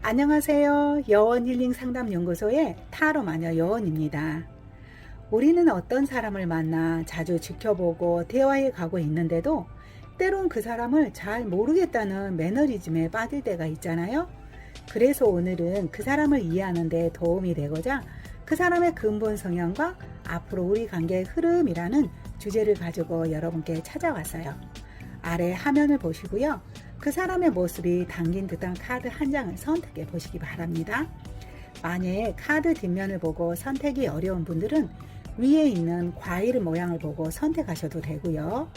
안녕하세요. 여원 힐링 상담 연구소의 타로 마녀 여원입니다. 우리는 어떤 사람을 만나 자주 지켜보고 대화해 가고 있는데도 때론 그 사람을 잘 모르겠다는 매너리즘에 빠질 때가 있잖아요. 그래서 오늘은 그 사람을 이해하는 데 도움이 되고자 그 사람의 근본 성향과 앞으로 우리 관계의 흐름이라는 주제를 가지고 여러분께 찾아왔어요. 아래 화면을 보시고요. 그 사람의 모습이 담긴 듯한 카드 한 장을 선택해 보시기 바랍니다. 만약 카드 뒷면을 보고 선택이 어려운 분들은 위에 있는 과일 모양을 보고 선택하셔도 되고요.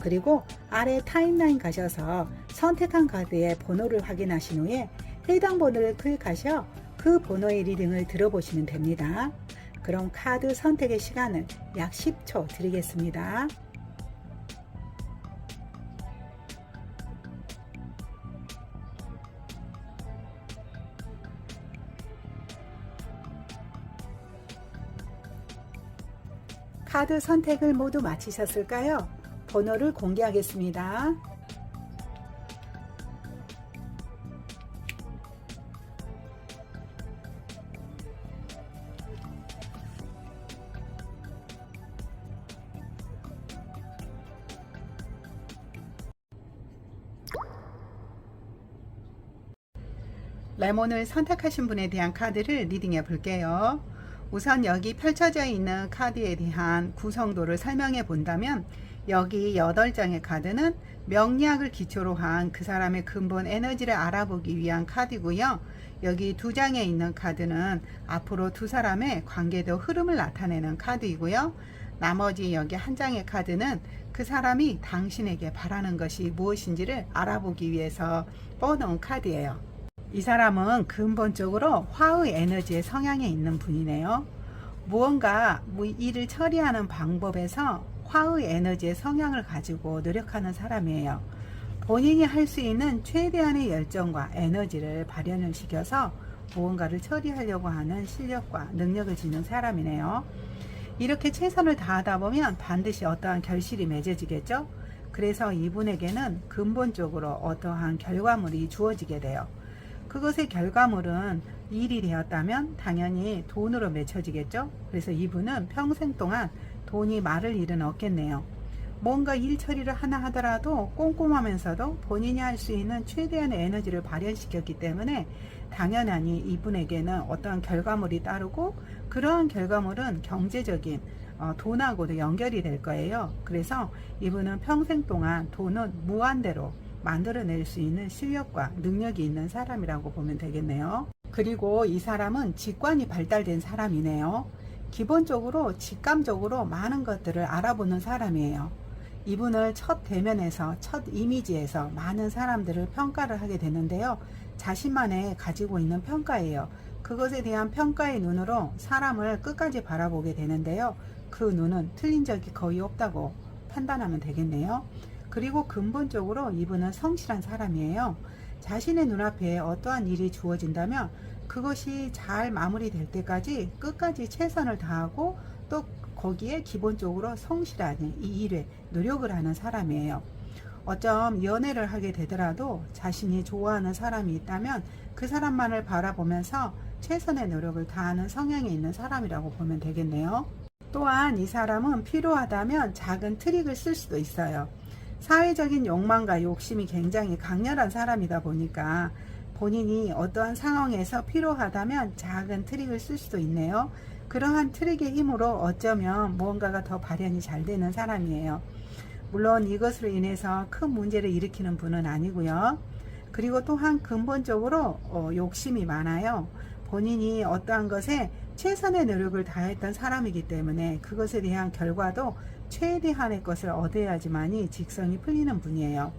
그리고 아래 타임라인 가셔서 선택한 카드의 번호를 확인하신 후에 해당 번호를 클릭하셔 그 번호의 리딩을 들어보시면 됩니다. 그럼 카드 선택의 시간을 약 10초 드리겠습니다. 카드 선택을 모두 마치셨을까요? 번호를 공개하겠습니다. 레몬을 선택하신 분에 대한 카드를 리딩해 볼게요. 우선 여기 펼쳐져 있는 카드에 대한 구성도를 설명해 본다면 여기 8장의 카드는 명리학을 기초로 한 그 사람의 근본 에너지를 알아보기 위한 카드고요. 여기 2장에 있는 카드는 앞으로 두 사람의 관계도 흐름을 나타내는 카드이고요. 나머지 여기 1장의 카드는 그 사람이 당신에게 바라는 것이 무엇인지를 알아보기 위해서 뽑아놓은 카드예요. 이 사람은 근본적으로 화의 에너지의 성향에 있는 분이네요. 무언가 일을 처리하는 방법에서 화의 에너지의 성향을 가지고 노력하는 사람이에요. 본인이 할 수 있는 최대한의 열정과 에너지를 발현을 시켜서 무언가를 처리하려고 하는 실력과 능력을 지닌 사람이네요. 이렇게 최선을 다하다 보면 반드시 어떠한 결실이 맺어지겠죠. 그래서 이분에게는 근본적으로 어떠한 결과물이 주어지게 돼요. 그것의 결과물은 일이 되었다면 당연히 돈으로 맺혀지겠죠. 그래서 이분은 평생 동안 돈이 마를 일은 없겠네요. 뭔가 일 처리를 하나 하더라도 꼼꼼하면서도 본인이 할 수 있는 최대한의 에너지를 발현시켰기 때문에 당연하니 이분에게는 어떠한 결과물이 따르고 그러한 결과물은 경제적인 돈하고도 연결이 될 거예요. 그래서 이분은 평생 동안 돈은 무한대로 만들어낼 수 있는 실력과 능력이 있는 사람이라고 보면 되겠네요. 그리고 이 사람은 직관이 발달된 사람이네요. 기본적으로 직감적으로 많은 것들을 알아보는 사람이에요. 이분을 첫 대면에서 첫 이미지에서 많은 사람들을 평가를 하게 되는데요. 자신만의 가지고 있는 평가예요. 그것에 대한 평가의 눈으로 사람을 끝까지 바라보게 되는데요. 그 눈은 틀린 적이 거의 없다고 판단하면 되겠네요. 그리고 근본적으로 이분은 성실한 사람이에요. 자신의 눈앞에 어떠한 일이 주어진다면 그것이 잘 마무리될 때까지 끝까지 최선을 다하고 또 거기에 기본적으로 성실하게 이 일에 노력을 하는 사람이에요. 어쩜 연애를 하게 되더라도 자신이 좋아하는 사람이 있다면 그 사람만을 바라보면서 최선의 노력을 다하는 성향이 있는 사람이라고 보면 되겠네요. 또한 이 사람은 필요하다면 작은 트릭을 쓸 수도 있어요. 사회적인 욕망과 욕심이 굉장히 강렬한 사람이다 보니까 본인이 어떠한 상황에서 필요하다면 작은 트릭을 쓸 수도 있네요. 그러한 트릭의 힘으로 어쩌면 무언가가 더 발현이 잘 되는 사람이에요. 물론 이것으로 인해서 큰 문제를 일으키는 분은 아니고요. 그리고 또한 근본적으로 욕심이 많아요. 본인이 어떠한 것에 최선의 노력을 다했던 사람이기 때문에 그것에 대한 결과도 최대한의 것을 얻어야지만이 직성이 풀리는 분이에요.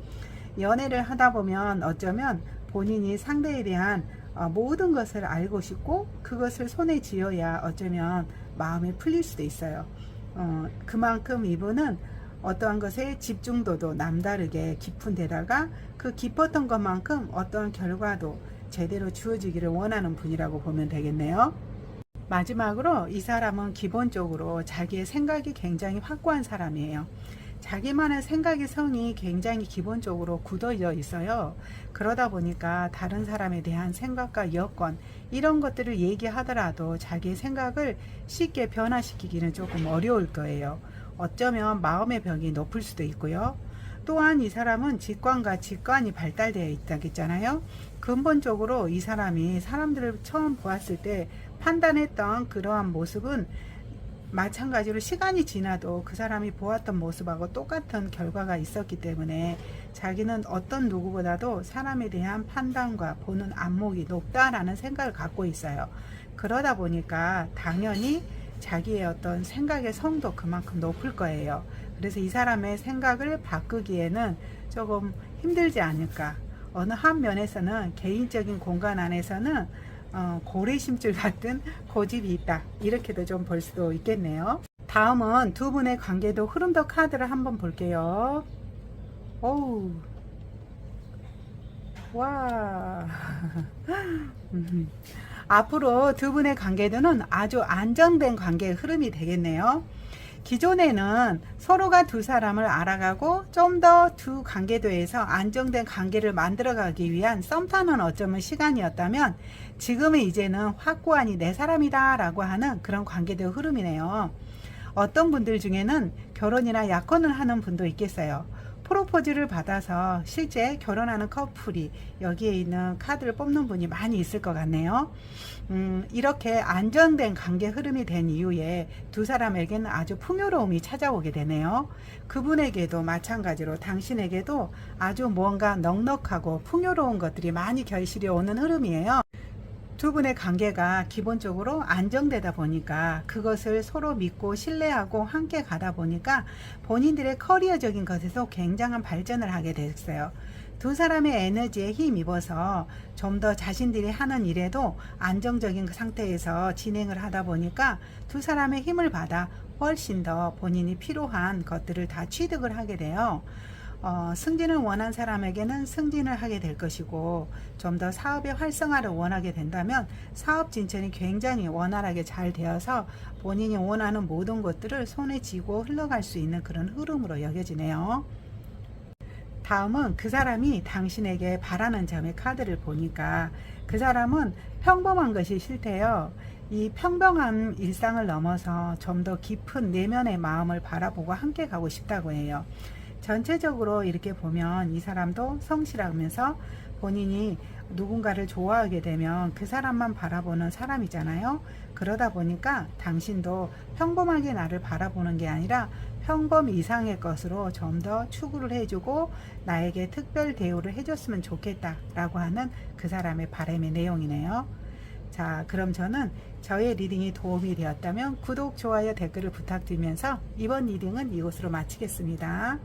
연애를 하다 보면 어쩌면 본인이 상대에 대한 모든 것을 알고 싶고 그것을 손에 쥐어야 어쩌면 마음이 풀릴 수도 있어요. 그만큼 이분은 어떠한 것에 집중도도 남다르게 깊은 데다가 그 깊었던 것만큼 어떠한 결과도 제대로 주어지기를 원하는 분이라고 보면 되겠네요. 마지막으로 이 사람은 기본적으로 자기의 생각이 굉장히 확고한 사람이에요. 자기만의 생각의 성이 굉장히 기본적으로 굳어져 있어요. 그러다 보니까 다른 사람에 대한 생각과 여건 이런 것들을 얘기하더라도 자기의 생각을 쉽게 변화시키기는 조금 어려울 거예요. 어쩌면 마음의 벽이 높을 수도 있고요. 또한 이 사람은 직관과 직관이 발달되어 있다겠잖아요. 근본적으로 이 사람이 사람들을 처음 보았을 때 판단했던 그러한 모습은 마찬가지로 시간이 지나도 그 사람이 보았던 모습하고 똑같은 결과가 있었기 때문에 자기는 어떤 누구보다도 사람에 대한 판단과 보는 안목이 높다라는 생각을 갖고 있어요. 그러다 보니까 당연히 자기의 어떤 생각의 성도 그만큼 높을 거예요. 그래서 이 사람의 생각을 바꾸기에는 조금 힘들지 않을까. 어느 한 면에서는 개인적인 공간 안에서는 고래심줄 같은 고집이 있다, 이렇게도 좀 볼 수도 있겠네요. 다음은 두 분의 관계도 흐름도 카드를 한번 볼게요. 오우, 와. 앞으로 두 분의 관계도는 아주 안정된 관계의 흐름이 되겠네요. 기존에는 서로가 두 사람을 알아가고 좀 더 두 관계도에서 안정된 관계를 만들어가기 위한 썸 타는 어쩌면 시간이었다면, 지금은 이제는 확고하니 내 사람이다 라고 하는 그런 관계도 흐름이네요. 어떤 분들 중에는 결혼이나 약혼을 하는 분도 있겠어요. 프로포즈를 받아서 실제 결혼하는 커플이 여기에 있는 카드를 뽑는 분이 많이 있을 것 같네요. 이렇게 안정된 관계 흐름이 된 이후에 두 사람에게는 아주 풍요로움이 찾아오게 되네요. 그분에게도 마찬가지로 당신에게도 아주 뭔가 넉넉하고 풍요로운 것들이 많이 결실이 오는 흐름이에요. 두 분의 관계가 기본적으로 안정되다 보니까 그것을 서로 믿고 신뢰하고 함께 가다 보니까 본인들의 커리어적인 것에서 굉장한 발전을 하게 됐어요. 두 사람의 에너지에 힘입어서 좀 더 자신들이 하는 일에도 안정적인 상태에서 진행을 하다 보니까 두 사람의 힘을 받아 훨씬 더 본인이 필요한 것들을 다 취득을 하게 돼요. 승진을 원한 사람에게는 승진을 하게 될 것이고, 좀 더 사업의 활성화를 원하게 된다면 사업 진전이 굉장히 원활하게 잘 되어서 본인이 원하는 모든 것들을 손에 쥐고 흘러갈 수 있는 그런 흐름으로 여겨지네요. 다음은 그 사람이 당신에게 바라는 점의 카드를 보니까 그 사람은 평범한 것이 싫대요. 이 평범한 일상을 넘어서 좀 더 깊은 내면의 마음을 바라보고 함께 가고 싶다고 해요. 전체적으로 이렇게 보면 이 사람도 성실하면서 본인이 누군가를 좋아하게 되면 그 사람만 바라보는 사람이잖아요. 그러다 보니까 당신도 평범하게 나를 바라보는 게 아니라 평범 이상의 것으로 좀 더 추구를 해주고 나에게 특별 대우를 해줬으면 좋겠다라고 하는 그 사람의 바람의 내용이네요. 자, 그럼 저는 저의 리딩이 도움이 되었다면 구독, 좋아요, 댓글을 부탁드리면서 이번 리딩은 이곳으로 마치겠습니다.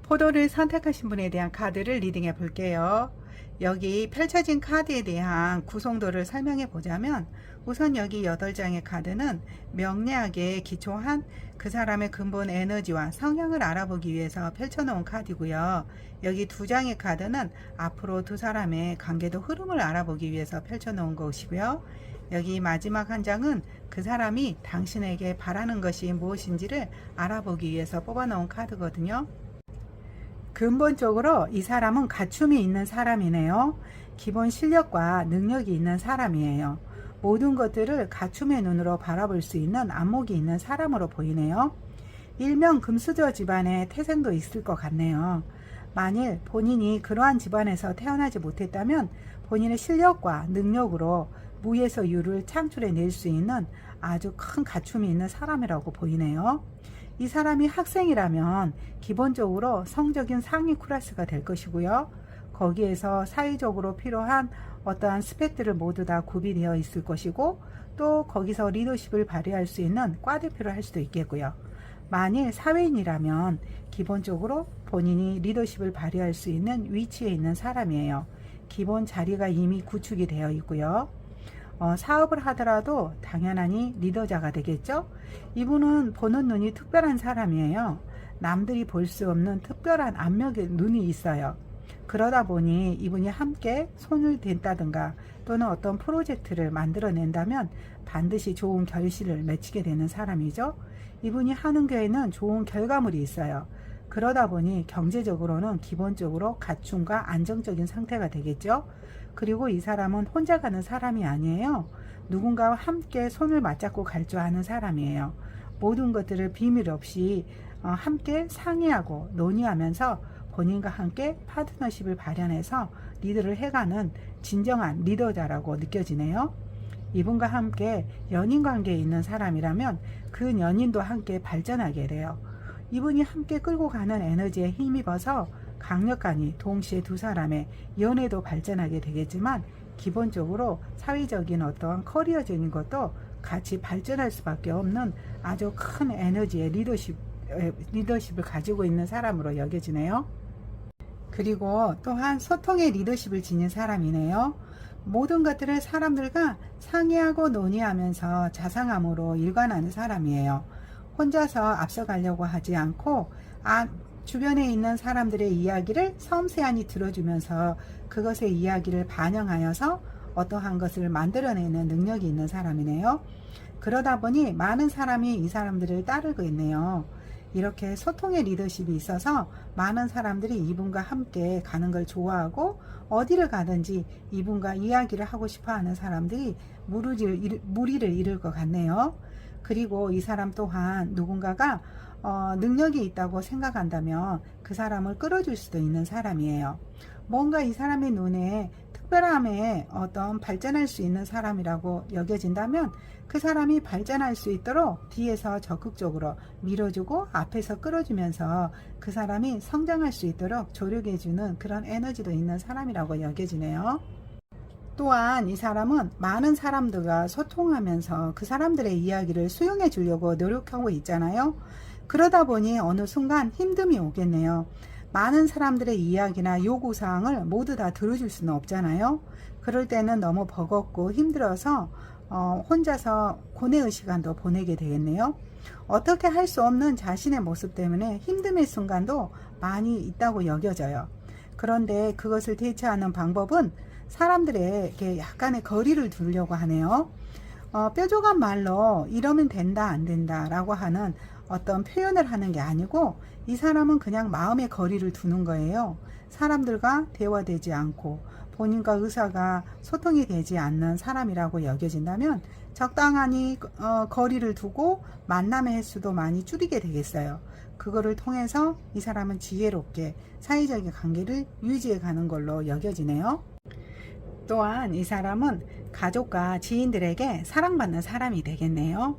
포도를 선택하신 분에 대한 카드를 리딩해 볼게요. 여기 펼쳐진 카드에 대한 구성도를 설명해 보자면, 우선 여기 8장의 카드는 명리학에 기초한 그 사람의 근본 에너지와 성향을 알아보기 위해서 펼쳐놓은 카드고요. 여기 2장의 카드는 앞으로 두 사람의 관계도 흐름을 알아보기 위해서 펼쳐놓은 것이고요. 여기 마지막 한 장은 그 사람이 당신에게 바라는 것이 무엇인지를 알아보기 위해서 뽑아놓은 카드거든요. 근본적으로 이 사람은 갖춤이 있는 사람이네요. 기본 실력과 능력이 있는 사람이에요. 모든 것들을 갖춤의 눈으로 바라볼 수 있는 안목이 있는 사람으로 보이네요. 일명 금수저 집안의 태생도 있을 것 같네요. 만일 본인이 그러한 집안에서 태어나지 못했다면 본인의 실력과 능력으로 무에서 유를 창출해낼 수 있는 아주 큰 갖춤이 있는 사람이라고 보이네요. 이 사람이 학생이라면 기본적으로 성적인 상위 클래스가 될 것이고요. 거기에서 사회적으로 필요한 어떠한 스펙들을 모두 다 구비되어 있을 것이고, 또 거기서 리더십을 발휘할 수 있는 과대표를 할 수도 있겠고요. 만일 사회인이라면 기본적으로 본인이 리더십을 발휘할 수 있는 위치에 있는 사람이에요. 기본 자리가 이미 구축이 되어 있고요. 사업을 하더라도 당연하니 리더자가 되겠죠. 이분은 보는 눈이 특별한 사람이에요. 남들이 볼 수 없는 특별한 안목의 눈이 있어요. 그러다 보니 이분이 함께 손을 댄다든가 또는 어떤 프로젝트를 만들어낸다면 반드시 좋은 결실을 맺히게 되는 사람이죠. 이분이 하는 교회는 좋은 결과물이 있어요. 그러다 보니 경제적으로는 기본적으로 갖춤과 안정적인 상태가 되겠죠. 그리고 이 사람은 혼자 가는 사람이 아니에요. 누군가와 함께 손을 맞잡고 갈 줄 아는 사람이에요. 모든 것들을 비밀 없이 함께 상의하고 논의하면서 본인과 함께 파트너십을 발현해서 리드를 해가는 진정한 리더자라고 느껴지네요. 이분과 함께 연인 관계에 있는 사람이라면 그 연인도 함께 발전하게 돼요. 이분이 함께 끌고 가는 에너지에 힘입어서 강력하니 동시에 두 사람의 연애도 발전하게 되겠지만 기본적으로 사회적인 어떤 커리어적인 것도 같이 발전할 수밖에 없는 아주 큰 에너지의 리더십을 가지고 있는 사람으로 여겨지네요. 그리고 또한 소통의 리더십을 지닌 사람이네요. 모든 것들을 사람들과 상의하고 논의하면서 자상함으로 일관하는 사람이에요. 혼자서 앞서가려고 하지 않고 주변에 있는 사람들의 이야기를 섬세하니 들어주면서 그것의 이야기를 반영하여서 어떠한 것을 만들어내는 능력이 있는 사람이네요. 그러다 보니 많은 사람이 이 사람들을 따르고 있네요. 이렇게 소통의 리더십이 있어서 많은 사람들이 이분과 함께 가는 걸 좋아하고 어디를 가든지 이분과 이야기를 하고 싶어하는 사람들이 무리를 이룰 것 같네요. 그리고 이 사람 또한 누군가가 능력이 있다고 생각한다면 그 사람을 끌어줄 수도 있는 사람이에요. 뭔가 이 사람의 눈에 특별함에 어떤 발전할 수 있는 사람이라고 여겨진다면 그 사람이 발전할 수 있도록 뒤에서 적극적으로 밀어주고 앞에서 끌어주면서 그 사람이 성장할 수 있도록 조력해주는 그런 에너지도 있는 사람이라고 여겨지네요. 또한 이 사람은 많은 사람들과 소통하면서 그 사람들의 이야기를 수용해 주려고 노력하고 있잖아요. 그러다 보니 어느 순간 힘듦이 오겠네요. 많은 사람들의 이야기나 요구사항을 모두 다 들어줄 수는 없잖아요. 그럴 때는 너무 버겁고 힘들어서 혼자서 고뇌의 시간도 보내게 되겠네요. 어떻게 할 수 없는 자신의 모습 때문에 힘듦의 순간도 많이 있다고 여겨져요. 그런데 그것을 대처하는 방법은 사람들에게 약간의 거리를 두려고 하네요. 뾰족한 말로 이러면 된다 안 된다 라고 하는 어떤 표현을 하는 게 아니고 이 사람은 그냥 마음의 거리를 두는 거예요. 사람들과 대화되지 않고 본인과 의사가 소통이 되지 않는 사람이라고 여겨진다면 적당하니 거리를 두고 만남의 횟수도 많이 줄이게 되겠어요. 그거를 통해서 이 사람은 지혜롭게 사회적인 관계를 유지해 가는 걸로 여겨지네요. 또한 이 사람은 가족과 지인들에게 사랑받는 사람이 되겠네요.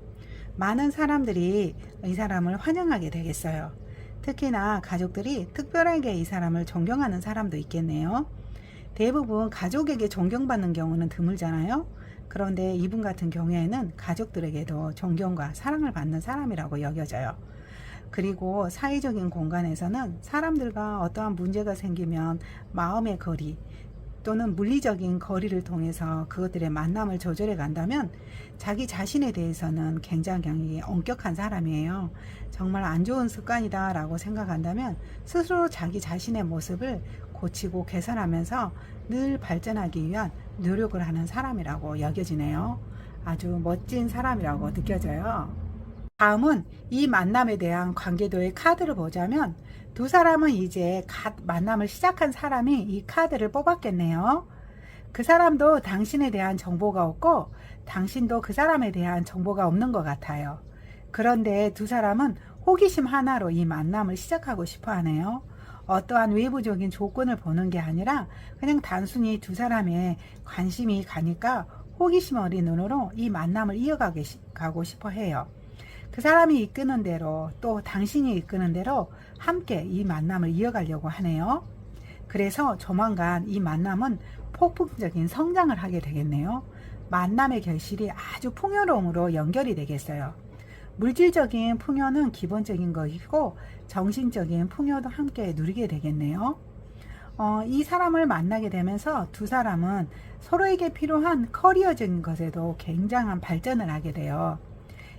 많은 사람들이 이 사람을 환영하게 되겠어요. 특히나 가족들이 특별하게 이 사람을 존경하는 사람도 있겠네요. 대부분 가족에게 존경받는 경우는 드물잖아요. 그런데 이분 같은 경우에는 가족들에게도 존경과 사랑을 받는 사람이라고 여겨져요. 그리고 사회적인 공간에서는 사람들과 어떠한 문제가 생기면 마음의 거리 또는 물리적인 거리를 통해서 그것들의 만남을 조절해 간다면 자기 자신에 대해서는 굉장히 엄격한 사람이에요. 정말 안 좋은 습관이다 라고 생각한다면 스스로 자기 자신의 모습을 고치고 개선하면서 늘 발전하기 위한 노력을 하는 사람이라고 여겨지네요. 아주 멋진 사람이라고 느껴져요. 다음은 이 만남에 대한 관계도의 카드를 보자면 두 사람은 이제 갓 만남을 시작한 사람이 이 카드를 뽑았겠네요. 그 사람도 당신에 대한 정보가 없고 당신도 그 사람에 대한 정보가 없는 것 같아요. 그런데 두 사람은 호기심 하나로 이 만남을 시작하고 싶어 하네요. 어떠한 외부적인 조건을 보는 게 아니라 그냥 단순히 두 사람의 관심이 가니까 호기심 어린 눈으로 이 만남을 이어가고 싶어 해요. 그 사람이 이끄는 대로 또 당신이 이끄는 대로 함께 이 만남을 이어가려고 하네요. 그래서 조만간 이 만남은 폭풍적인 성장을 하게 되겠네요. 만남의 결실이 아주 풍요로움으로 연결이 되겠어요. 물질적인 풍요는 기본적인 것이고 정신적인 풍요도 함께 누리게 되겠네요. 이 사람을 만나게 되면서 두 사람은 서로에게 필요한 커리어적인 것에도 굉장한 발전을 하게 돼요.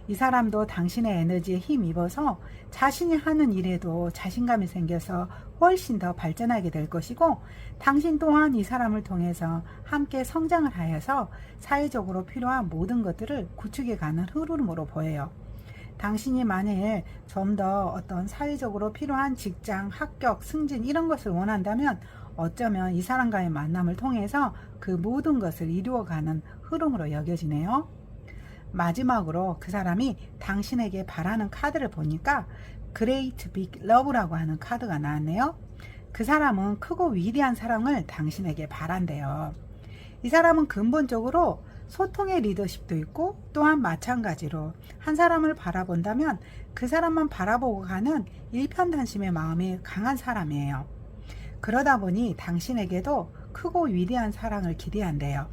이 사람도 당신의 에너지에 힘입어서 자신이 하는 일에도 자신감이 생겨서 훨씬 더 발전하게 될 것이고, 당신 또한 이 사람을 통해서 함께 성장을 하여서 사회적으로 필요한 모든 것들을 구축해 가는 흐름으로 보여요. 당신이 만일 좀 더 어떤 사회적으로 필요한 직장, 합격, 승진 이런 것을 원한다면 어쩌면 이 사람과의 만남을 통해서 그 모든 것을 이루어가는 흐름으로 여겨지네요. 마지막으로 그 사람이 당신에게 바라는 카드를 보니까 Great Big Love라고 하는 카드가 나왔네요. 그 사람은 크고 위대한 사랑을 당신에게 바란대요. 이 사람은 근본적으로 소통의 리더십도 있고, 또한 마찬가지로 한 사람을 바라본다면 그 사람만 바라보고 가는 일편단심의 마음이 강한 사람이에요. 그러다 보니 당신에게도 크고 위대한 사랑을 기대한대요.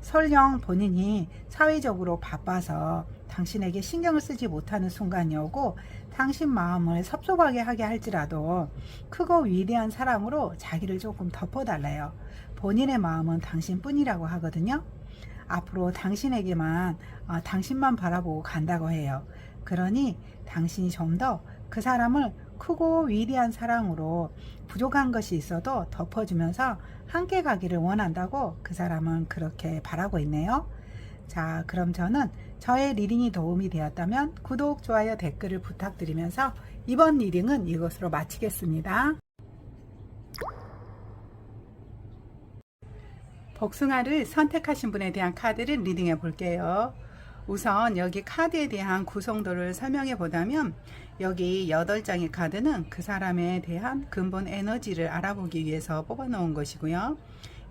설령 본인이 사회적으로 바빠서 당신에게 신경을 쓰지 못하는 순간이 오고 당신 마음을 섭섭하게 하게 할지라도 크고 위대한 사랑으로 자기를 조금 덮어달래요. 본인의 마음은 당신뿐이라고 하거든요. 앞으로 당신에게만 당신만 바라보고 간다고 해요. 그러니 당신이 좀 더 그 사람을 크고 위대한 사랑으로 부족한 것이 있어도 덮어주면서 함께 가기를 원한다고 그 사람은 그렇게 바라고 있네요. 자, 그럼 저는 저의 리딩이 도움이 되었다면 구독, 좋아요, 댓글을 부탁드리면서 이번 리딩은 이것으로 마치겠습니다. 복숭아를 선택하신 분에 대한 카드를 리딩해 볼게요. 우선 여기 카드에 대한 구성도를 설명해 보자면, 여기 8장의 카드는 그 사람에 대한 근본 에너지를 알아보기 위해서 뽑아 놓은 것이고요.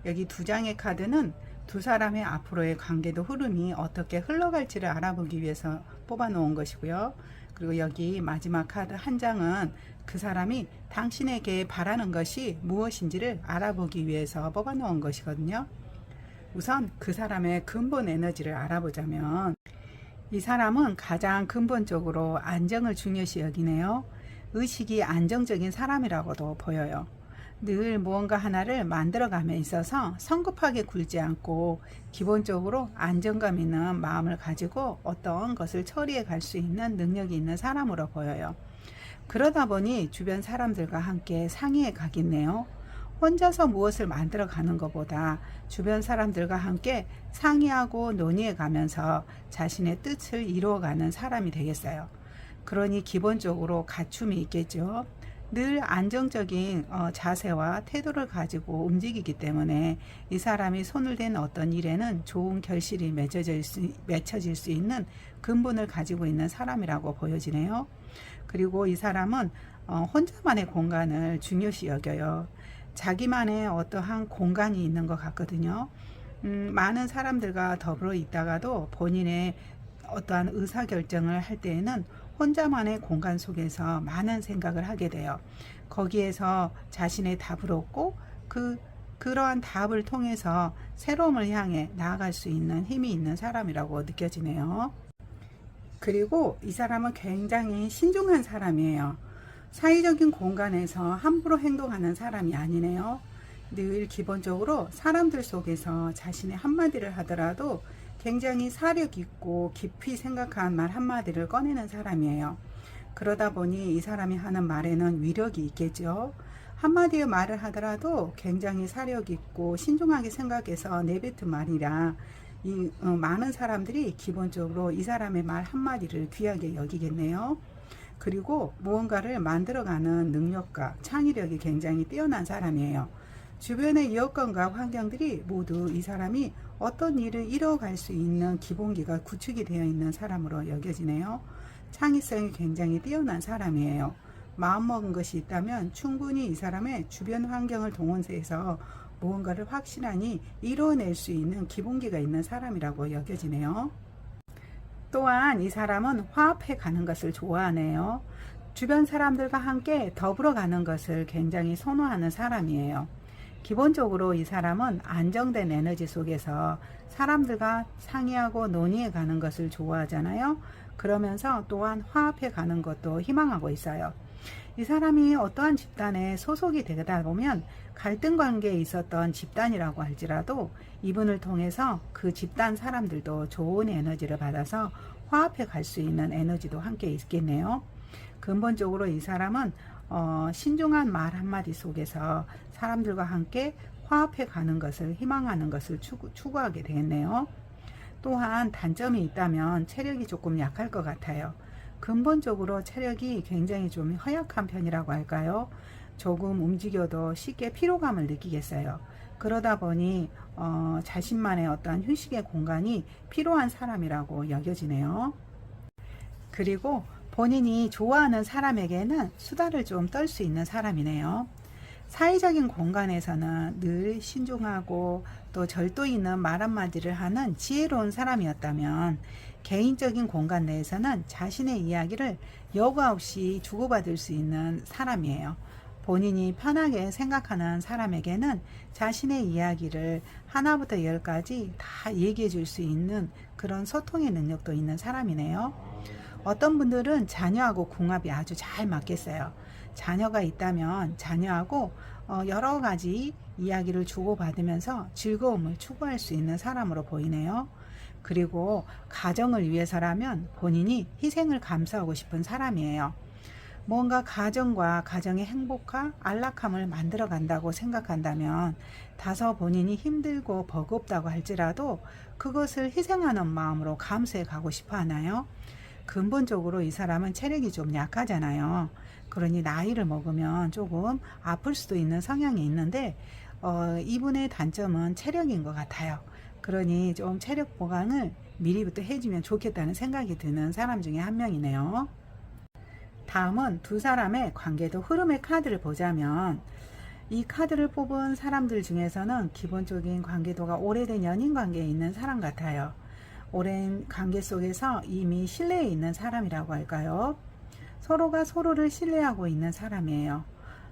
여기 2장의 카드는 두 사람의 앞으로의 관계도 흐름이 어떻게 흘러갈지를 알아보기 위해서 뽑아 놓은 것이고요. 그리고 여기 마지막 카드 1장은 그 사람이 당신에게 바라는 것이 무엇인지를 알아보기 위해서 뽑아 놓은 것이거든요. 우선 그 사람의 근본 에너지를 알아보자면, 이 사람은 가장 근본적으로 안정을 중요시 여기네요. 의식이 안정적인 사람이라고도 보여요. 늘 무언가 하나를 만들어감에 있어서 성급하게 굴지 않고 기본적으로 안정감 있는 마음을 가지고 어떤 것을 처리해 갈 수 있는 능력이 있는 사람으로 보여요. 그러다 보니 주변 사람들과 함께 상의해 가겠네요. 혼자서 무엇을 만들어 가는 것보다 주변 사람들과 함께 상의하고 논의해 가면서 자신의 뜻을 이루어가는 사람이 되겠어요. 그러니 기본적으로 갖춤이 있겠죠. 늘 안정적인 자세와 태도를 가지고 움직이기 때문에 이 사람이 손을 댄 어떤 일에는 좋은 결실이 맺혀질 수 있는 근본을 가지고 있는 사람이라고 보여지네요. 그리고 이 사람은 혼자만의 공간을 중요시 여겨요. 자기만의 어떠한 공간이 있는 것 같거든요. 많은 사람들과 더불어 있다가도 본인의 어떠한 의사결정을 할 때에는 혼자만의 공간 속에서 많은 생각을 하게 돼요. 거기에서 자신의 답을 얻고 그러한 답을 통해서 새로움을 향해 나아갈 수 있는 힘이 있는 사람이라고 느껴지네요. 그리고 이 사람은 굉장히 신중한 사람이에요. 사회적인 공간에서 함부로 행동하는 사람이 아니네요. 늘 기본적으로 사람들 속에서 자신의 한마디를 하더라도 굉장히 사력 있고 깊이 생각한 말 한마디를 꺼내는 사람이에요. 그러다 보니 이 사람이 하는 말에는 위력이 있겠죠. 한마디의 말을 하더라도 굉장히 사력 있고 신중하게 생각해서 내뱉은 말이라 많은 사람들이 기본적으로 이 사람의 말 한마디를 귀하게 여기겠네요. 그리고 무언가를 만들어가는 능력과 창의력이 굉장히 뛰어난 사람이에요. 주변의 여건과 환경들이 모두 이 사람이 어떤 일을 이뤄갈 수 있는 기본기가 구축이 되어 있는 사람으로 여겨지네요. 창의성이 굉장히 뛰어난 사람이에요. 마음먹은 것이 있다면 충분히 이 사람의 주변 환경을 동원해서 무언가를 확실하니 이뤄낼 수 있는 기본기가 있는 사람이라고 여겨지네요. 또한 이 사람은 화합해 가는 것을 좋아하네요. 주변 사람들과 함께 더불어 가는 것을 굉장히 선호하는 사람이에요. 기본적으로 이 사람은 안정된 에너지 속에서 사람들과 상의하고 논의해 가는 것을 좋아하잖아요. 그러면서 또한 화합해 가는 것도 희망하고 있어요. 이 사람이 어떠한 집단에 소속이 되다 보면 갈등 관계에 있었던 집단이라고 할지라도 이분을 통해서 그 집단 사람들도 좋은 에너지를 받아서 화합해 갈 수 있는 에너지도 함께 있겠네요. 근본적으로 이 사람은 신중한 말 한마디 속에서 사람들과 함께 화합해 가는 것을 희망하는 것을 추구하게 되겠네요. 또한 단점이 있다면 체력이 조금 약할 것 같아요. 근본적으로 체력이 굉장히 좀 허약한 편이라고 할까요? 조금 움직여도 쉽게 피로감을 느끼겠어요. 그러다 보니 자신만의 어떤 휴식의 공간이 필요한 사람이라고 여겨지네요. 그리고 본인이 좋아하는 사람에게는 수다를 좀 떨 수 있는 사람이네요. 사회적인 공간에서는 늘 신중하고 또 절도 있는 말 한마디를 하는 지혜로운 사람이었다면, 개인적인 공간 내에서는 자신의 이야기를 여과 없이 주고받을 수 있는 사람이에요. 본인이 편하게 생각하는 사람에게는 자신의 이야기를 하나부터 열까지 다 얘기해 줄 수 있는 그런 소통의 능력도 있는 사람이네요. 어떤 분들은 자녀하고 궁합이 아주 잘 맞겠어요. 자녀가 있다면 자녀하고 여러 가지 이야기를 주고받으면서 즐거움을 추구할 수 있는 사람으로 보이네요. 그리고 가정을 위해서라면 본인이 희생을 감수하고 싶은 사람이에요. 뭔가 가정과 가정의 행복과 안락함을 만들어 간다고 생각한다면, 다소 본인이 힘들고 버겁다고 할지라도 그것을 희생하는 마음으로 감수해 가고 싶어 하나요? 근본적으로 이 사람은 체력이 좀 약하잖아요. 그러니 나이를 먹으면 조금 아플 수도 있는 성향이 있는데, 이분의 단점은 체력인 것 같아요. 그러니 좀 체력 보강을 미리부터 해주면 좋겠다는 생각이 드는 사람 중에 한 명이네요. 다음은 두 사람의 관계도 흐름의 카드를 보자면, 이 카드를 뽑은 사람들 중에서는 기본적인 관계도가 오래된 연인 관계에 있는 사람 같아요. 오랜 관계 속에서 이미 신뢰에 있는 사람이라고 할까요? 서로가 서로를 신뢰하고 있는 사람이에요.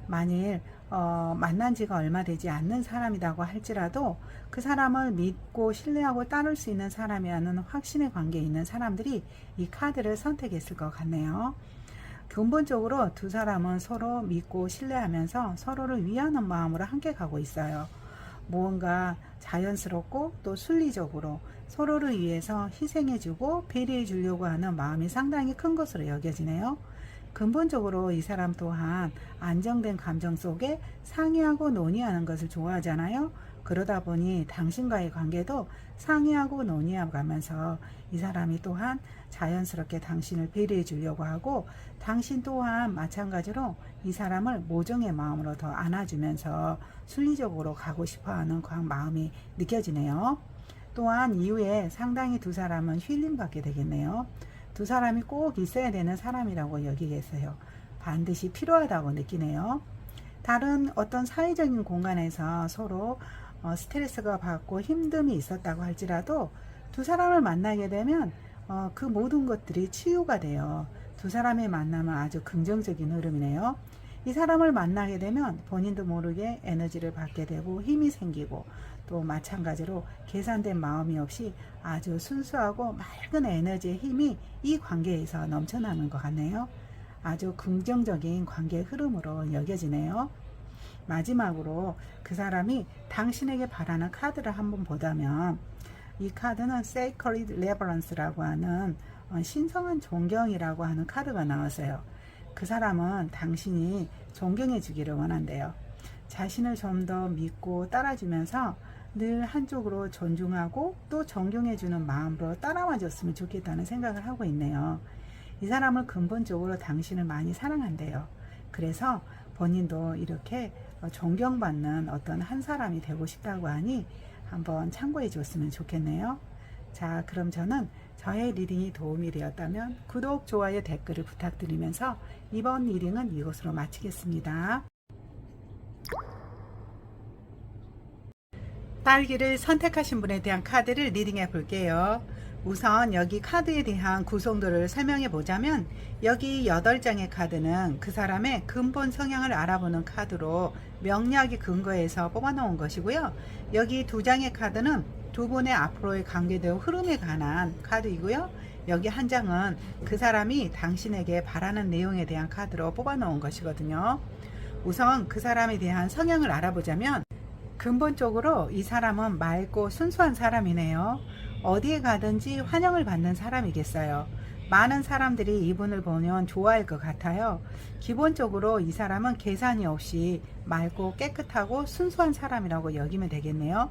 만일 만난 지가 얼마 되지 않는 사람이라고 할지라도 그 사람을 믿고 신뢰하고 따를 수 있는 사람이라는 확신의 관계에 있는 사람들이 이 카드를 선택했을 것 같네요. 근본적으로 두 사람은 서로 믿고 신뢰하면서 서로를 위하는 마음으로 함께 가고 있어요. 무언가 자연스럽고 또 순리적으로 서로를 위해서 희생해주고 배려해 주려고 하는 마음이 상당히 큰 것으로 여겨지네요. 근본적으로 이 사람 또한 안정된 감정 속에 상의하고 논의하는 것을 좋아하잖아요. 그러다 보니 당신과의 관계도 상의하고 논의하면서 이 사람이 또한 자연스럽게 당신을 배려해 주려고 하고, 당신 또한 마찬가지로 이 사람을 모종의 마음으로 더 안아주면서 순리적으로 가고 싶어하는 그 마음이 느껴지네요. 또한 이후에 상당히 두 사람은 힐링받게 되겠네요. 두 사람이 꼭 있어야 되는 사람이라고 여기겠어요. 반드시 필요하다고 느끼네요. 다른 어떤 사회적인 공간에서 서로 스트레스가 받고 힘듦이 있었다고 할지라도 두 사람을 만나게 되면 그 모든 것들이 치유가 돼요. 두 사람의 만남은 아주 긍정적인 흐름이네요. 이 사람을 만나게 되면 본인도 모르게 에너지를 받게 되고 힘이 생기고, 또 마찬가지로 계산된 마음이 없이 아주 순수하고 맑은 에너지의 힘이 이 관계에서 넘쳐나는 것 같네요. 아주 긍정적인 관계 흐름으로 여겨지네요. 마지막으로 그 사람이 당신에게 바라는 카드를 한번 보자면, 이 카드는 Sacred Reverence라고 하는 신성한 존경이라고 하는 카드가 나왔어요. 그 사람은 당신이 존경해 주기를 원한대요. 자신을 좀 더 믿고 따라주면서 늘 한쪽으로 존중하고 또 존경해 주는 마음으로 따라와 줬으면 좋겠다는 생각을 하고 있네요. 이 사람은 근본적으로 당신을 많이 사랑한대요. 그래서 본인도 이렇게 존경받는 어떤 한 사람이 되고 싶다고 하니 한번 참고해 줬으면 좋겠네요. 자, 그럼 저는 저의 리딩이 도움이 되었다면 구독, 좋아요, 댓글을 부탁드리면서 이번 리딩은 이것으로 마치겠습니다. 딸기를 선택하신 분에 대한 카드를 리딩해 볼게요. 우선 여기 카드에 대한 구성도를 설명해 보자면, 여기 8장의 카드는 그 사람의 근본 성향을 알아보는 카드로 명리학의 근거에서 뽑아놓은 것이고요. 여기 2장의 카드는 두 분의 앞으로의 관계대로 흐름에 관한 카드이고요. 여기 한 장은 그 사람이 당신에게 바라는 내용에 대한 카드로 뽑아놓은 것이거든요. 우선 그 사람에 대한 성향을 알아보자면, 근본적으로 이 사람은 맑고 순수한 사람이네요. 어디에 가든지 환영을 받는 사람이겠어요. 많은 사람들이 이분을 보면 좋아할 것 같아요. 기본적으로 이 사람은 계산이 없이 맑고 깨끗하고 순수한 사람이라고 여기면 되겠네요.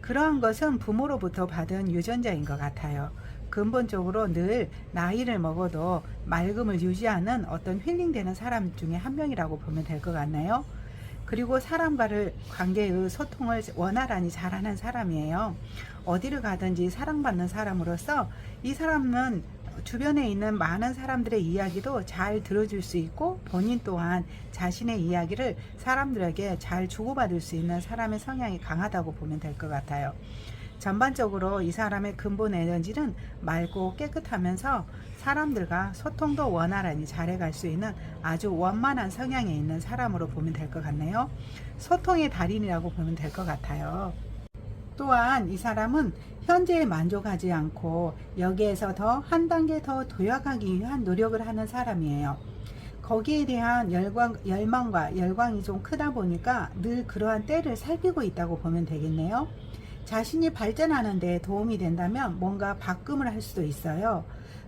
그러한 것은 부모로부터 받은 유전자인 것 같아요. 근본적으로 늘 나이를 먹어도 맑음을 유지하는 어떤 힐링되는 사람 중에 한 명이라고 보면 될 것 같나요? 그리고 사람과의 관계의 소통을 원활하니 잘하는 사람이에요. 어디를 가든지 사랑받는 사람으로서 이 사람은 주변에 있는 많은 사람들의 이야기도 잘 들어줄 수 있고 본인 또한 자신의 이야기를 사람들에게 잘 주고받을 수 있는 사람의 성향이 강하다고 보면 될 것 같아요. 전반적으로 이 사람의 근본 에너지는 맑고 깨끗하면서 사람들과 소통도 원활하니 잘해갈 수 있는 아주 원만한 성향에 있는 사람으로 보면 될 것 같네요. 소통의 달인이라고 보면 될 것 같아요. 또한 이 사람은 현재에 만족하지 않고 여기에서 더 한 단계 더 도약하기 위한 노력을 하는 사람이에요. 거기에 대한 열망과 열광이 좀 크다 보니까 늘 그러한 때를 살피고 있다고 보면 되겠네요. 자신이 발전하는 데 도움이 된다면 뭔가 바꿈을 할 수도 있어요.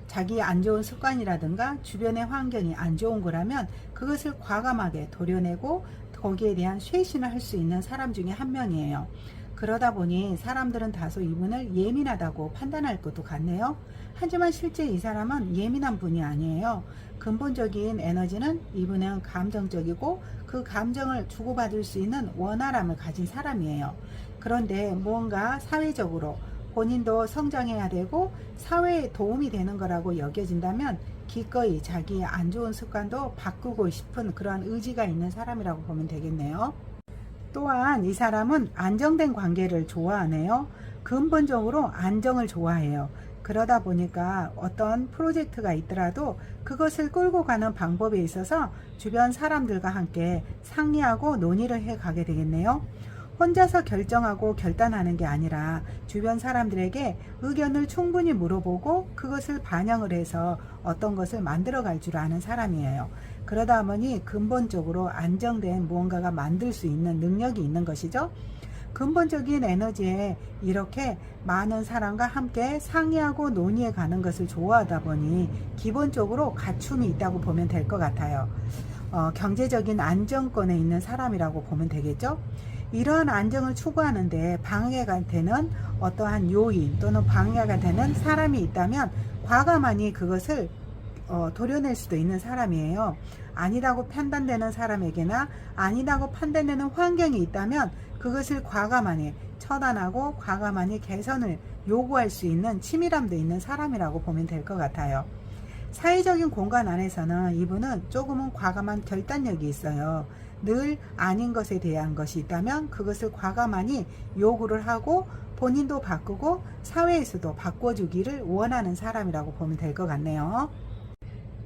자기 안 좋은 습관이라든가 주변의 환경이 안 좋은 거라면 그것을 과감하게 도려내고 거기에 대한 쇄신을 할 수 있는 사람 중에 한 명이에요. 그러다 보니 사람들은 다소 이분을 예민하다고 판단할 것도 같네요. 하지만 실제 이 사람은 예민한 분이 아니에요. 근본적인 에너지는 이분은 감정적이고 그 감정을 주고받을 수 있는 원활함을 가진 사람이에요. 그런데 무언가 사회적으로 본인도 성장해야 되고 사회에 도움이 되는 거라고 여겨진다면 기꺼이 자기의 안 좋은 습관도 바꾸고 싶은 그러한 의지가 있는 사람이라고 보면 되겠네요. 또한 이 사람은 안정된 관계를 좋아하네요. 근본적으로 안정을 좋아해요. 그러다 보니까 어떤 프로젝트가 있더라도 그것을 끌고 가는 방법에 있어서 주변 사람들과 함께 상의하고 논의를 해 가게 되겠네요. 혼자서 결정하고 결단하는 게 아니라 주변 사람들에게 의견을 충분히 물어보고 그것을 반영을 해서 어떤 것을 만들어 갈 줄 아는 사람이에요. 그러다 보니 근본적으로 안정된 무언가가 만들 수 있는 능력이 있는 것이죠. 근본적인 에너지에 이렇게 많은 사람과 함께 상의하고 논의해 가는 것을 좋아하다 보니 기본적으로 갖춤이 있다고 보면 될 것 같아요. 경제적인 안정권에 있는 사람이라고 보면 되겠죠. 이러한 안정을 추구하는데 방해가 되는 어떠한 요인 또는 방해가 되는 사람이 있다면 과감하니 그것을 도려낼 수도 있는 사람이에요. 아니라고 판단되는 사람에게나 아니라고 판단되는 환경이 있다면 그것을 과감하니 처단하고 과감하니 개선을 요구할 수 있는 치밀함도 있는 사람이라고 보면 될 것 같아요. 사회적인 공간 안에서는 이분은 조금은 과감한 결단력이 있어요. 늘 아닌 것에 대한 것이 있다면 그것을 과감하니 요구를 하고 본인도 바꾸고 사회에서도 바꿔주기를 원하는 사람이라고 보면 될 것 같네요.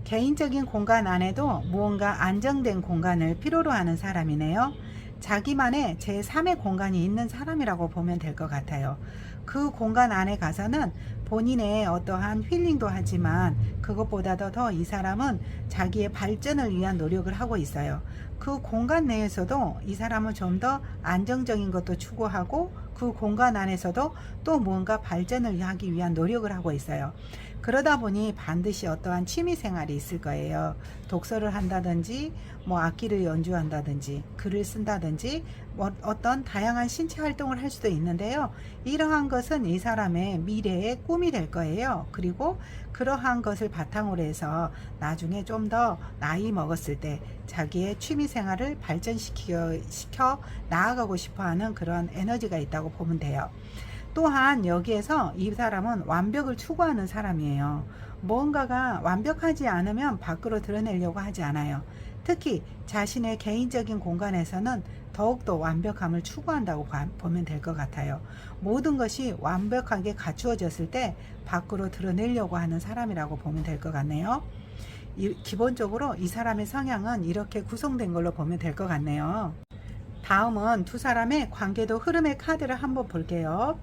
개인적인 공간 안에도 무언가 안정된 공간을 필요로 하는 사람이네요. 자기만의 제3의 공간이 있는 사람이라고 보면 될 것 같아요. 그 공간 안에 가서는 본인의 어떠한 힐링도 하지만 그것보다도 더 이 사람은 자기의 발전을 위한 노력을 하고 있어요. 그 공간 내에서도 이 사람은 좀 더 안정적인 것도 추구하고 그 공간 안에서도 또 뭔가 발전을 하기 위한 노력을 하고 있어요. 그러다 보니 반드시 어떠한 취미 생활이 있을 거예요. 독서를 한다든지 뭐 악기를 연주한다든지 글을 쓴다든지 어떤 다양한 신체 활동을 할 수도 있는데요. 이러한 것은 이 사람의 미래의 꿈이 될 거예요. 그리고 그러한 것을 바탕으로 해서 나중에 좀 더 나이 먹었을 때 자기의 취미 생활을 발전시켜 나아가고 싶어하는 그런 에너지가 있다고 보면 돼요. 또한 여기에서 이 사람은 완벽을 추구하는 사람이에요. 무언가가 완벽하지 않으면 밖으로 드러내려고 하지 않아요. 특히 자신의 개인적인 공간에서는 더욱더 완벽함을 추구한다고 보면 될 것 같아요. 모든 것이 완벽하게 갖추어졌을 때 밖으로 드러내려고 하는 사람이라고 보면 될 것 같네요. 기본적으로 이 사람의 성향은 이렇게 구성된 걸로 보면 될 것 같네요. 다음은 두 사람의 관계도 흐름의 카드를 한번 볼게요.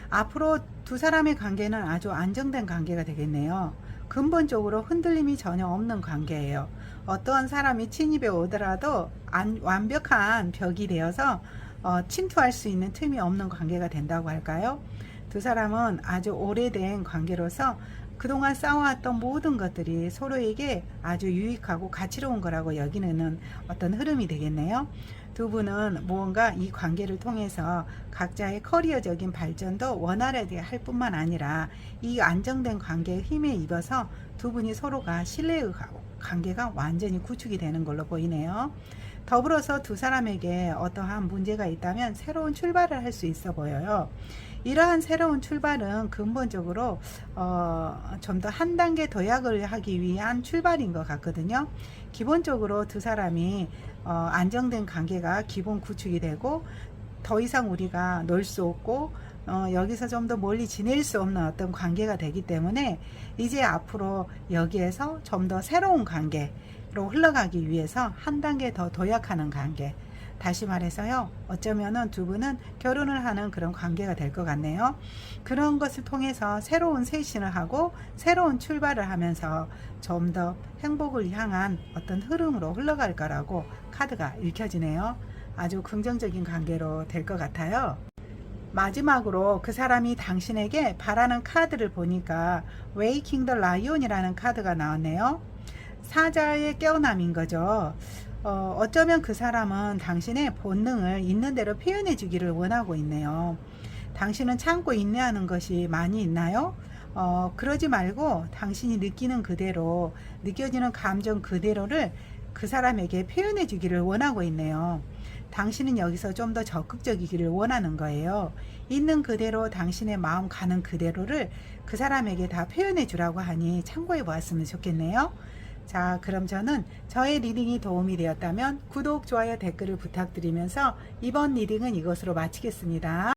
앞으로 두 사람의 관계는 아주 안정된 관계가 되겠네요. 근본적으로 흔들림이 전혀 없는 관계예요. 어떠한 사람이 침입해 오더라도 완벽한 벽이 되어서 침투할 수 있는 틈이 없는 관계가 된다고 할까요? 두 사람은 아주 오래된 관계로서 그동안 쌓아왔던 모든 것들이 서로에게 아주 유익하고 가치로운 거라고 여기는 어떤 흐름이 되겠네요. 두 분은 무언가 이 관계를 통해서 각자의 커리어적인 발전도 원활하게 할 뿐만 아니라 이 안정된 관계에 힘에 입어서 두 분이 서로가 신뢰의 관계가 완전히 구축이 되는 걸로 보이네요. 더불어서 두 사람에게 어떠한 문제가 있다면 새로운 출발을 할 수 있어 보여요. 이러한 새로운 출발은 근본적으로 좀 더 한 단계 도약을 하기 위한 출발인 것 같거든요. 기본적으로 두 사람이 안정된 관계가 기본 구축이 되고 더 이상 우리가 놀 수 없고 여기서 좀 더 멀리 지낼 수 없는 어떤 관계가 되기 때문에 이제 앞으로 여기에서 좀 더 새로운 관계로 흘러가기 위해서 한 단계 더 도약하는 관계, 다시 말해서요, 어쩌면은 두 분은 결혼을 하는 그런 관계가 될 것 같네요. 그런 것을 통해서 새로운 쇄신을 하고 새로운 출발을 하면서 좀 더 행복을 향한 어떤 흐름으로 흘러갈 거라고 카드가 읽혀지네요. 아주 긍정적인 관계로 될 것 같아요. 마지막으로 그 사람이 당신에게 바라는 카드를 보니까 Waking the Lion이라는 카드가 나왔네요. 사자의 깨어남인 거죠. 어쩌면 그 사람은 당신의 본능을 있는 대로 표현해 주기를 원하고 있네요. 당신은 참고 인내하는 것이 많이 있나요? 그러지 말고 당신이 느끼는 그대로, 느껴지는 감정 그대로를 그 사람에게 표현해 주기를 원하고 있네요. 당신은 여기서 좀 더 적극적이기를 원하는 거예요. 있는 그대로 당신의 마음 가는 그대로를 그 사람에게 다 표현해 주라고 하니 참고해 보았으면 좋겠네요. 자, 그럼 저는 저의 리딩이 도움이 되었다면 구독, 좋아요, 댓글을 부탁드리면서 이번 리딩은 이것으로 마치겠습니다.